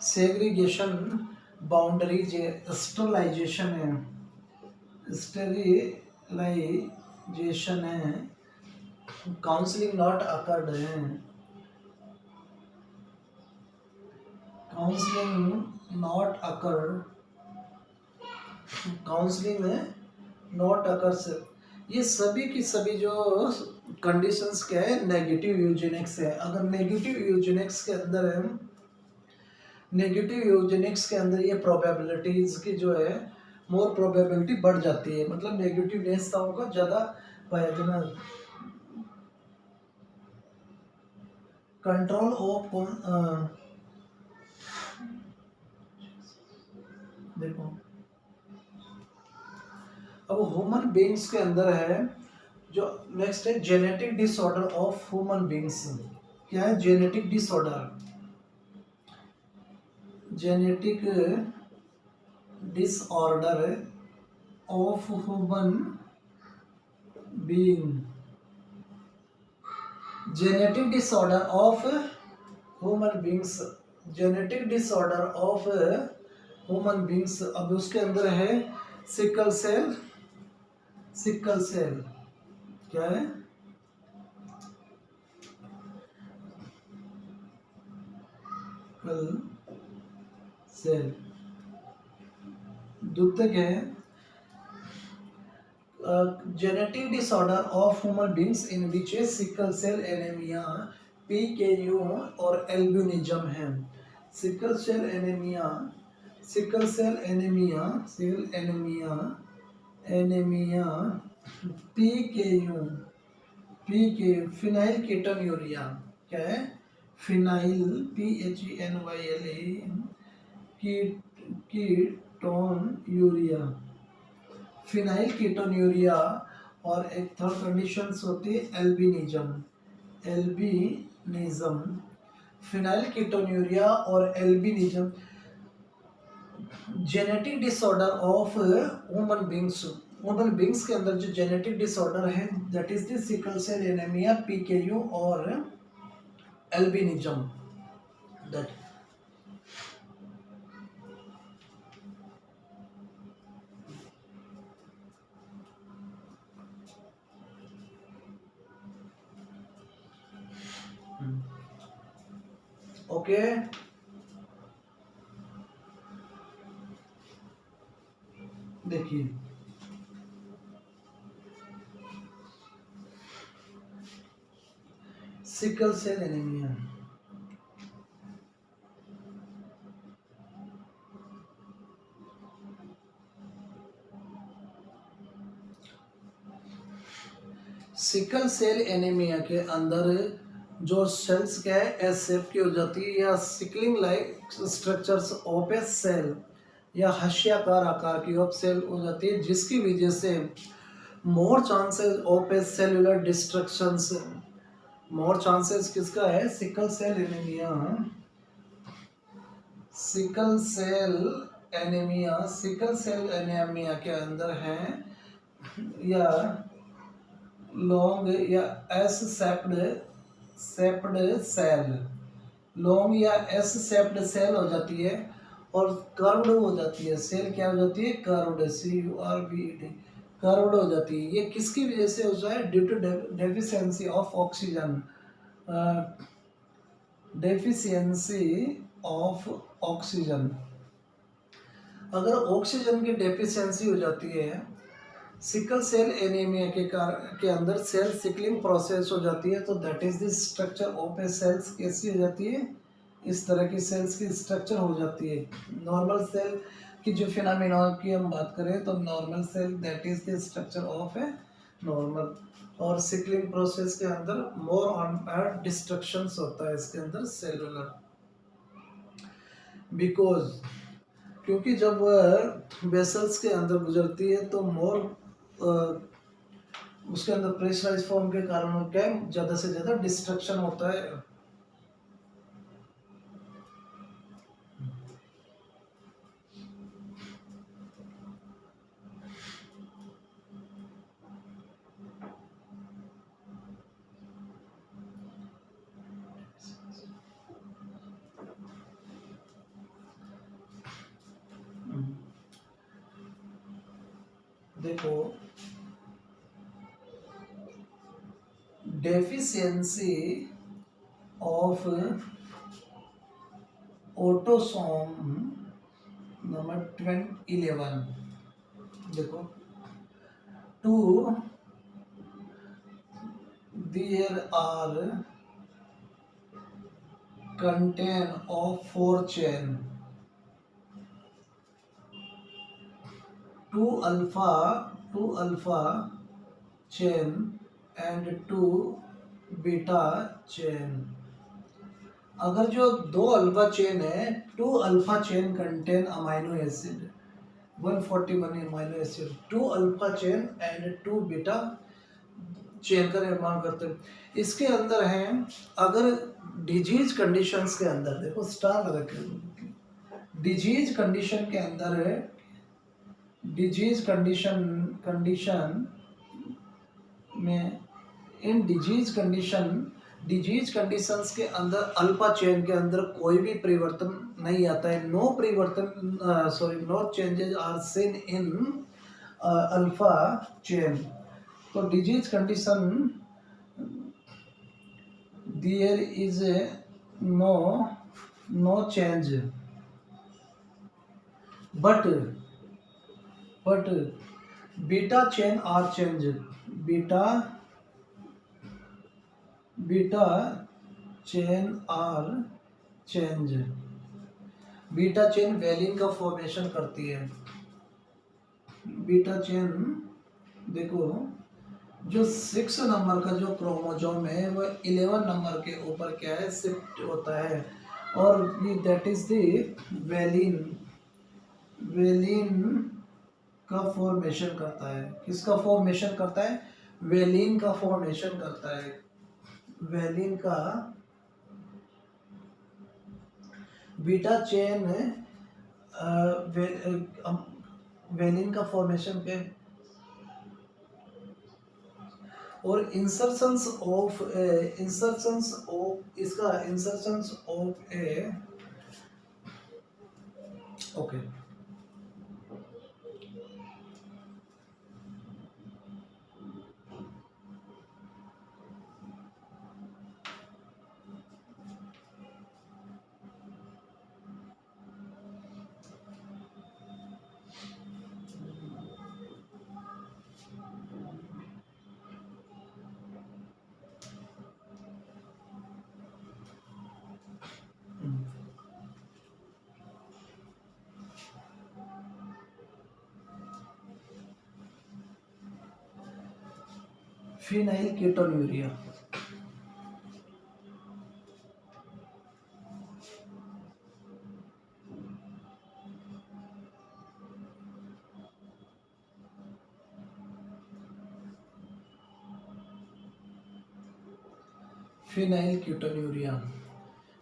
सेग्रीगेशन बाउंड्रीज है, स्टरलाइजेशन है, स्टरलाइजेशन है, काउंसलिंग नॉट अकर्ड है, counselling not occur, counselling not occurs, ये सभी की सभी जो कंडीशंस क्या है, नेगेटिव यूजेनिक्स है। अगर नेगेटिव यूजेनिक्स के अंदर है, नेगेटिव यूजेनिक्स के अंदर ये प्रोबेबिलिटीज की जो है, मोर प्रोबेबिलिटी बढ़ जाती है, मतलब नेगेटिवनेस का होगा ज़्यादा पाया जाना। कंट्रोल ऑफ, देखो अब ह्यूमन बीइंग्स के अंदर है जो नेक्स्ट है, genetic disorder of human beings. क्या है genetic disorder, genetic disorder of human being, genetic disorder of human beings, genetic disorder of human beings. अब उसके अंदर है सिकल सेल, सिकल सेल क्या है, सिकल सेल। द्वितीयक है genetic disorder of human beings in which sickle cell anaemia, PKU और albinism है। Sickle cell anaemia, sickle cell anaemia, sickle anaemia, anaemia P K U, P K phenyl ketonuria, क्या है? Phenyl, PHENYL, ketonuria, phenyl ketonuria. और एक third condition होती है albinism, albinism. Phenyl ketonuria और albinism genetic disorder of human beings के अंदर जो जेनेटिक डिसऑर्डर है that is the sickle cell anaemia, PKU और एल्बिनिज्म। That okay. देखिए sickle cell anaemia, sickle cell anaemia के अंदर जो सेल्स क्या है एस शेप की हो जाती है या sickling like structures of a cell या हाशियाकार आकार की ऑफ सेल हो जाती है, जिसकी वजह से more chances of a cellular destructions, more chances किसका है? Sickle cell anaemia, sickle cell anaemia, sickle cell anaemia के अंदर है या लॉन्ग या S shaped shaped cell, long या एस सेप्ड सेल हो जाती है और कर्व्ड हो जाती है। सेल क्या हो जाती है? कर्व्ड, CURVED, कर्व्ड हो जाती है। ये किसकी वजह से हो जाए? Due to deficiency of oxygen, deficiency of oxygen. अगर ऑक्सीजन की डेफिशिएंसी हो जाती है सिकल सेल एनीमिया के अंदर सेल सिकलिंग प्रोसेस हो जाती है, तो that is the structure of a cells कैसी हो जाती है? इस तरह की सेल्स की स्ट्रक्चर हो जाती है। नॉर्मल सेल की जो फिनोमेना की हम बात करें तो normal cell that is the structure of a normal, और सिकलिंग प्रोसेस के अंदर मोर ऑन डिस्ट्रक्शंस होता है इसके अंदर सेलुलर, बिकॉज क्योंकि जब वह वेसल्स के अंदर गुजरती है तो मोर उसके अंदर प्रेशराइज फॉर्म के कारण क्या है? ज़्यादा से ज़्यादा डिस्ट्रक्शन होता है। देखो डेफिशिएंसी ऑफ ऑटोसोम नंबर 11, देखो to there are contain of 4 chain, 2 alpha chain and 2 beta chain। अगर जो 2 अल्फा चेन है, 2 alpha chain contain amino acid 141 amino acid, 2 alpha chain and 2 beta chain का निर्माण करते हैं। इसके अंदर हैं अगर डिजीज कंडीशंस के अंदर, देखो स्टार लगा के, डिजीज कंडीशन के अंदर है, डिजीज कंडीशन में इन डिजीज कंडीशंस के अंदर अल्फा चेन के अंदर कोई भी परिवर्तन नहीं आता है, no changes are seen in alpha chain. तो disease condition there is no change but beta chain are change, beta chain are change. Beta chain valine का फॉर्मेशन करती है। बीटा चेन देखो, जो 6 नंबर का जो क्रोमोजोम है वो 11 नंबर के ऊपर क्या है, शिफ्ट होता है, और ये that is the valine. Valine का फॉर्मेशन करता है। किसका फॉर्मेशन करता है? वेलिन का फॉर्मेशन करता है। वेलिन का बीटा चेन वे, वेलिन का फॉर्मेशन के और इंसर्शंस ऑफ इसका insertions of a okay. Phenylketonuria. Phenylketonuria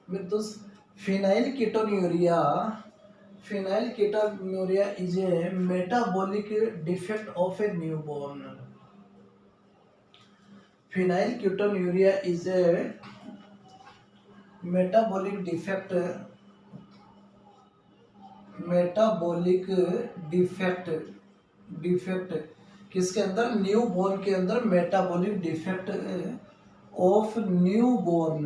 में तो phenylketonuria phenylketonuria is a metabolic defect of a newborn. Phenylketonuria is a metabolic defect metabolic defect defect किसके अंदर? Newborn के अंदर metabolic defect of newborn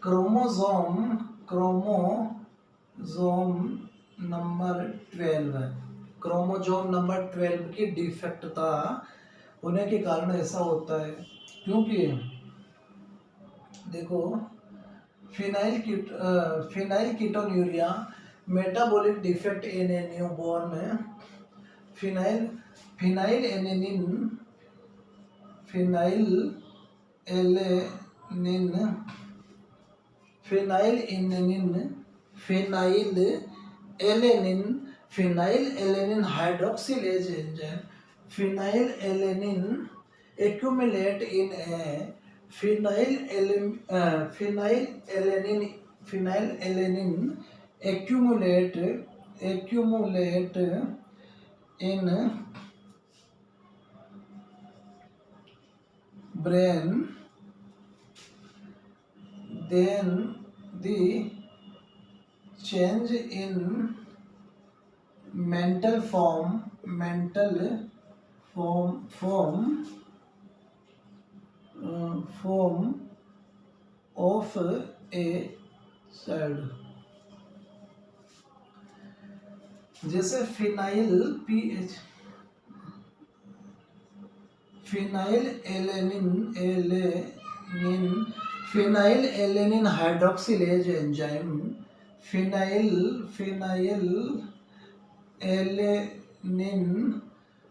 chromosome chromosome number 12 chromosome number 12 की defect था होने के कारण ऐसा होता है। क्योंकि देखो, phenyl ketonuria metabolic defect in A newborn. Phenyl phenyl alanine phenyl alanine phenyl alanine phenyl alanine phenyl alanine hydroxylase enzyme phenyl alanine accumulate in a phenylalanine accumulate in brain, then the change in mental form of a child। जैसे phenyl alanine hydroxylase enzyme phenyl alanine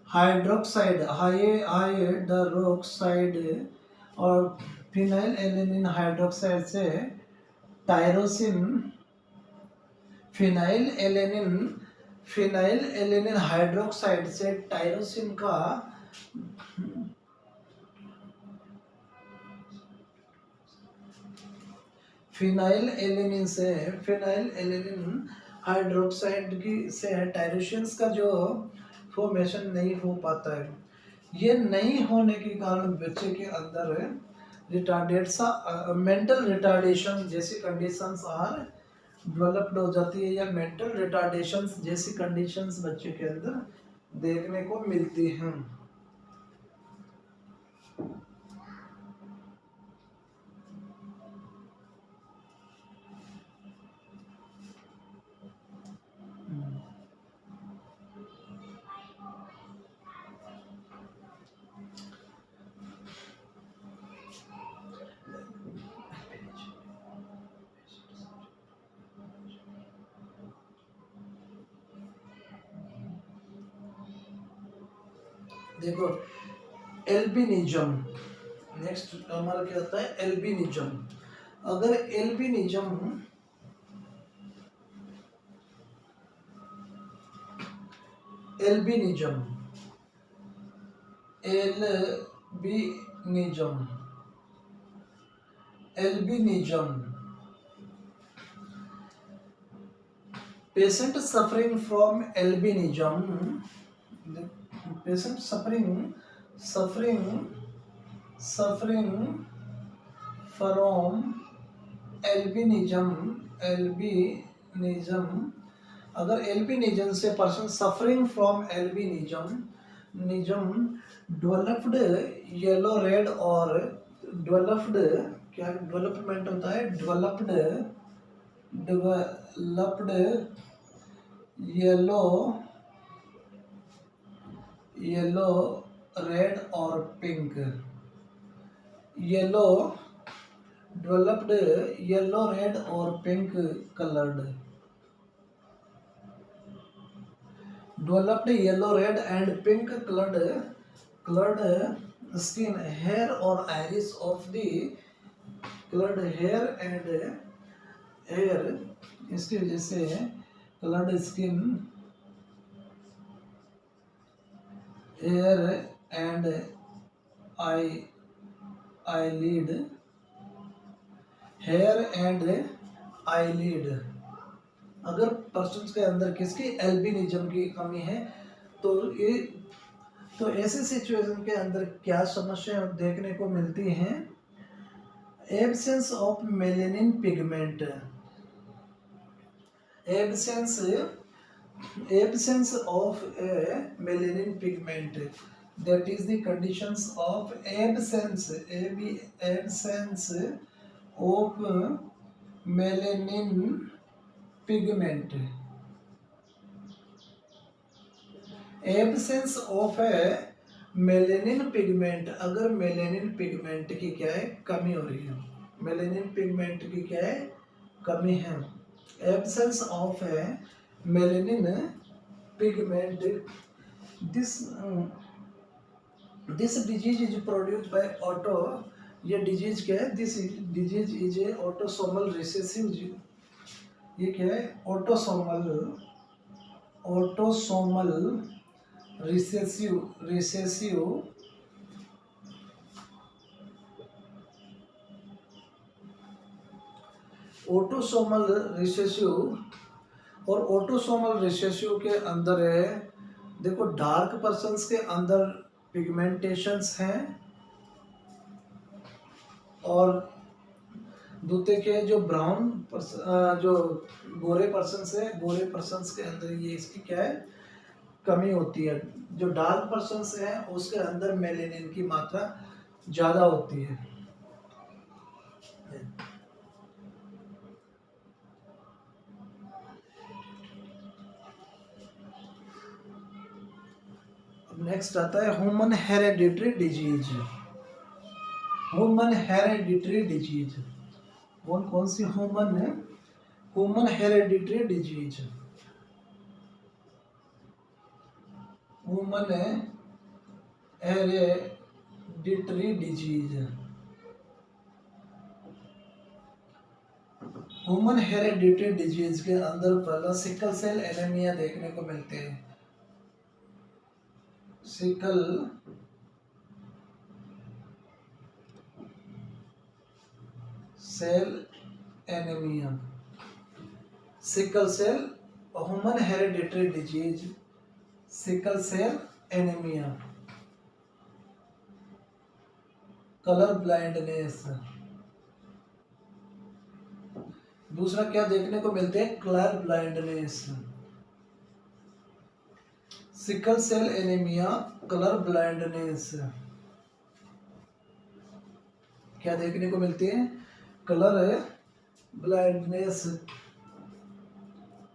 hydroxide hydroxide और phenyl alanine hydroxide से tyrosine phenyl alanine hydroxide से tyrosine का phenyl alanine hydroxide की से टायरोसिन्स का जो formation नहीं हो पाता है। ये नहीं होने के कारण बच्चे के अंदर मेंटल रिटार्डेशन जैसी कंडीशंस आर डेवलप्ड हो जाती है, या मेंटल रिटार्डेशंस जैसी कंडीशंस बच्चे के अंदर देखने को मिलती हैं। देखो एल्बिनिज्म, नेक्स्ट हमारा क्या आता है एल्बिनिज्म। अगर albinism albinism albinism albinism patient suffering from albinism, the patient suffering from albinism, अगर एल्बिनिज्म से person suffering from albinism developed yellow red और डेवलप्ड, क्या डेवलपमेंट होता है डेवलप्ड येलो रेड और pink, yellow developed yellow red और pink coloured, developed yellow red and pink colored skin, hair or iris of the colored hair and hair, इसकी वजह से colored skin, hair and eyelid, hair and eyelid। अगर person के अंदर किसकी albinism की कमी है तो ऐसे सिचुएशन के अंदर क्या समस्या देखने को मिलती हैं, absence of melanin pigment, absence of melanin pigment, that is the conditions of absence of melanin pigment, absence of melanin pigment, अगर मेलेनिन पिगमेंट की क्या है कमी हो रही है, मेलेनिन पिगमेंट की क्या है कमी है, absence of melanin pigment, this disease is produced by auto, ये डिजीज क्या है, this disease is a autosomal recessive, ये क्या है ऑटोसोमल रिसेसिव ऑटोसोमल रिसेसिव, और ऑटोसोमल रिसेसिव के अंदर है, देखो डार्क पर्सन्स के अंदर पिगमेंटेशंस हैं और दूसरे के जो ब्राउन जो गोरे पर्सन्स है, गोरे पर्सन्स के अंदर ये इसकी क्या है कमी होती है, जो डार्क पर्सन्स हैं उसके अंदर मेलेनिन की मात्रा ज़्यादा होती है। नेक्स्ट आता है human hereditary disease, human hereditary disease, कौन सी human hereditary disease, human hereditary disease, human hereditary disease के अंदर पहला सिकल सेल एनीमिया देखने को मिलते हैं, sickle cell anaemia, sickle cell human hereditary disease, sickle cell anaemia, colour blindness, दूसरा क्या देखने को मिलते हैं colour blindness, sickle cell anaemia, colour blindness, क्या देखने को मिलती है colour blindness,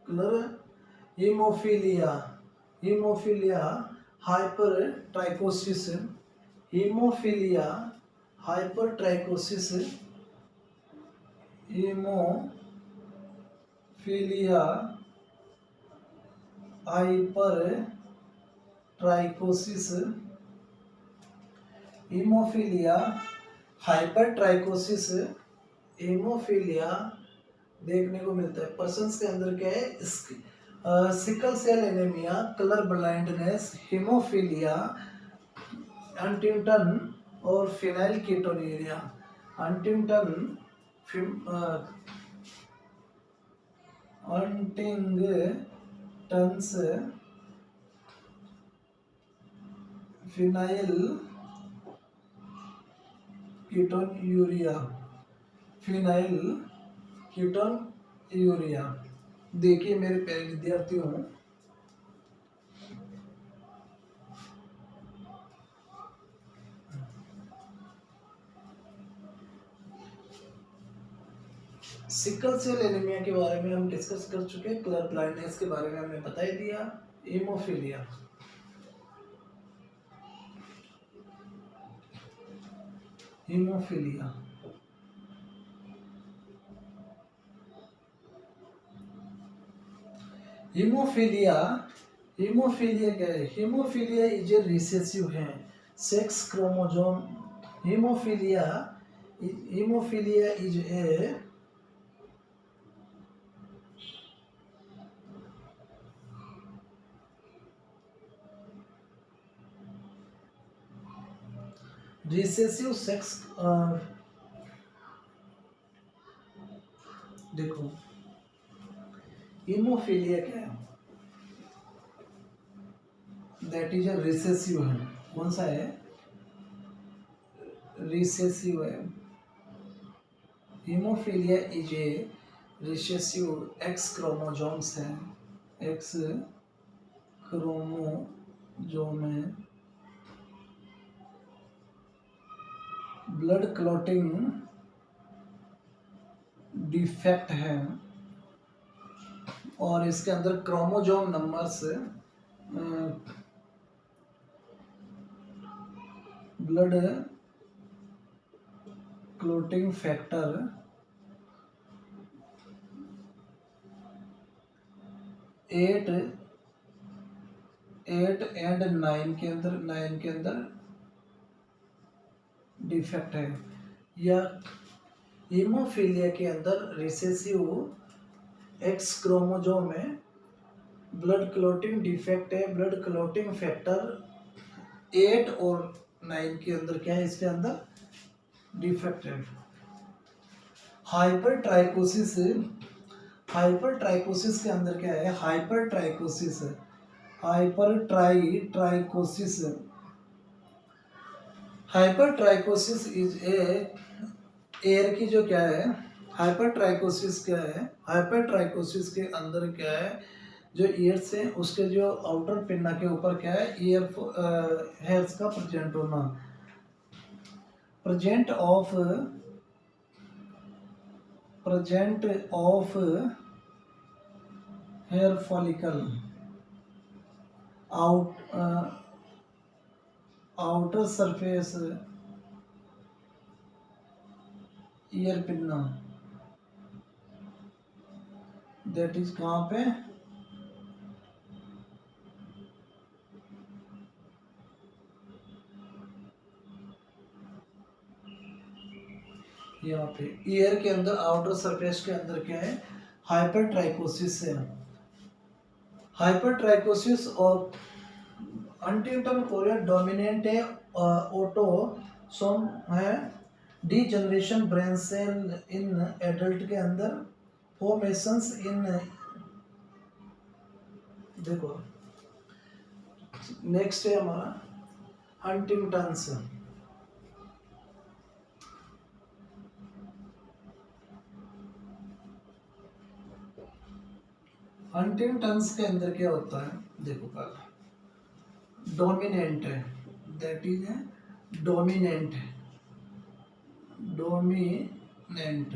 colour haemophilia, hypertrichosis, haemophilia hypertrichosis, haemophilia hypertrichosis, haemophilia, hypertrichosis, haemophilia देखने को मिलता है। पर्सन्स के अंदर क्या है, sickle cell anaemia, colour blindness, haemophilia, Huntington और phenylketonuria. Huntington Huntington's phenylketonuria, phenyl ketonuria. देखिए मेरे प्यारे विद्यार्थियों, सिकल सेल एनीमिया के बारे में हम डिस्कस कर चुके हैं, कलर ब्लाइंडनेस के बारे में हमने बता ही दिया। हीमोफीलिया, हीमोफीलिया हीमोफीलिया हीमोफीलिया क्या है? हीमोफीलिया इज ए रिसेसिव है sex chromosome. Haemophilia haemophilia is a recessive sex. देखो हीमोफीलिया क्या है? दैट इज अ रिसेसिव है। कौन सा है? रिसेसिव है। Haemophilia is a recessive, x chromosomes है, एक्स क्रोमोसोम है, ब्लड क्लॉटिंग डिफेक्ट है और इसके अंदर chromosome numbers, blood clotting factor 8 and 9 के अंदर डिफेक्ट है। या हीमोफीलिया के अंदर रिसेसिव एक्स क्रोमोसोम है, ब्लड क्लॉटिंग डिफेक्ट है, ब्लड क्लॉटिंग फैक्टर 8 और 9 के अंदर क्या है? इसके अंदर डिफेक्ट है। हाइपरट्राइकोसिस, हाइपरट्राइकोसिस के अंदर क्या है? हाइपरट्राइकोसिस, हाइपरट्राइकोसिस, हाइपरट्राइकोसिस इज ए एयर की जो क्या है? हाइपरट्राइकोसिस क्या है? हाइपरट्राइकोसिस के अंदर क्या है? जो ईयर्स है उसके जो आउटर पिन्ना के ऊपर क्या है? ईयर हेयर्स का प्रेजेंट होना, present of hair follicle, outer surface ear pinna, that is कहाँ पे? यहाँ पे ईयर के अंदर आउटर सरफेस के अंदर क्या है? हाइपरट्राइकोसिस है। हाइपरट्राइकोसिस और हंटिंगटन कोरिया डोमिनेंट है, ऑटोसोम है, degeneration brain cell in adult के अंदर, फॉर्मेशंस इन, देखो नेक्स्ट है हमारा हंटिंगटन्स। हंटिंगटन्स के अंदर क्या होता है? देखो पहले डोमिनेंट है, दैट इज है डोमिनेंट है, डोमिनेंट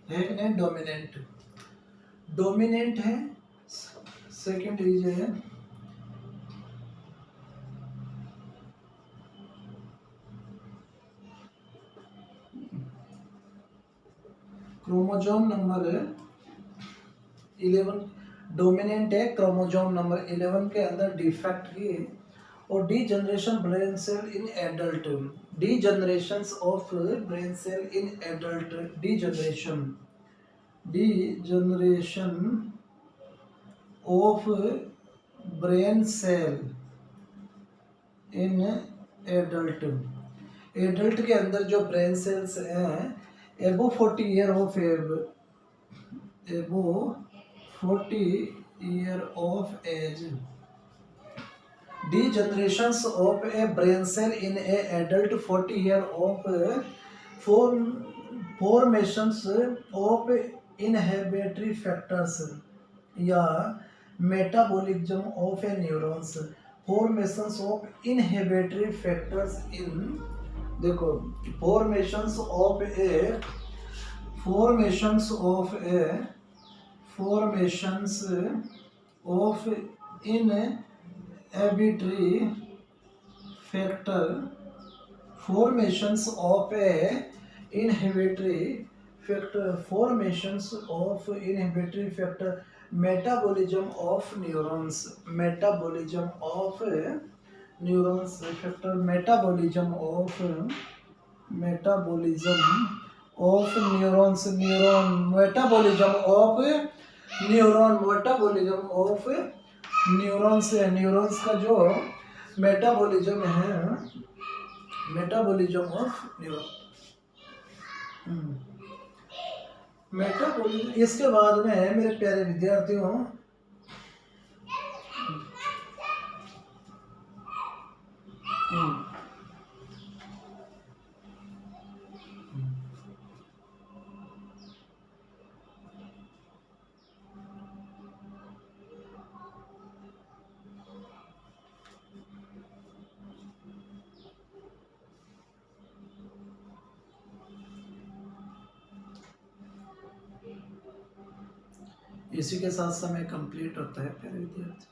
है कि नहीं? डोमिनेंट, डोमिनेंट है। सेकंड इज है क्रोमोसोम नंबर 11, डोमिनेंट है, क्रोमोसोम नंबर 11 के अंदर डिफेक्ट की और degeneration brain cell in adult, degenerations of brain cell in adult, degeneration, degeneration of brain cell in adult, adult के अंदर जो ब्रेन सेल्स हैं एबो 40 year of age, above 40 year of age, degenerations of a brain cell in a adult 40 year of formations of inhibitory factors या metabolism of a neurons, formations of inhibitory factors in, देखो formations of a formations of a formations of inhibitory factor, formations of a inhibitory factor, formations of inhibitory factor, metabolism of neurons, metabolism of neurons factor, metabolism of metabolism of neurons, neuron metabolism of neuron, metabolism of neurons है, neurons का जो metabolism है, metabolism of neuron, metabolism. इसके बाद में मेरे प्यारे विद्यार्थियों इसी के साथ समय कंप्लीट होता है प्यारे विद्यार्थी।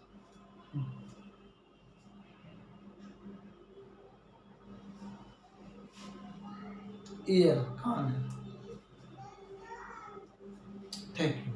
ईयर कान है। Thank you.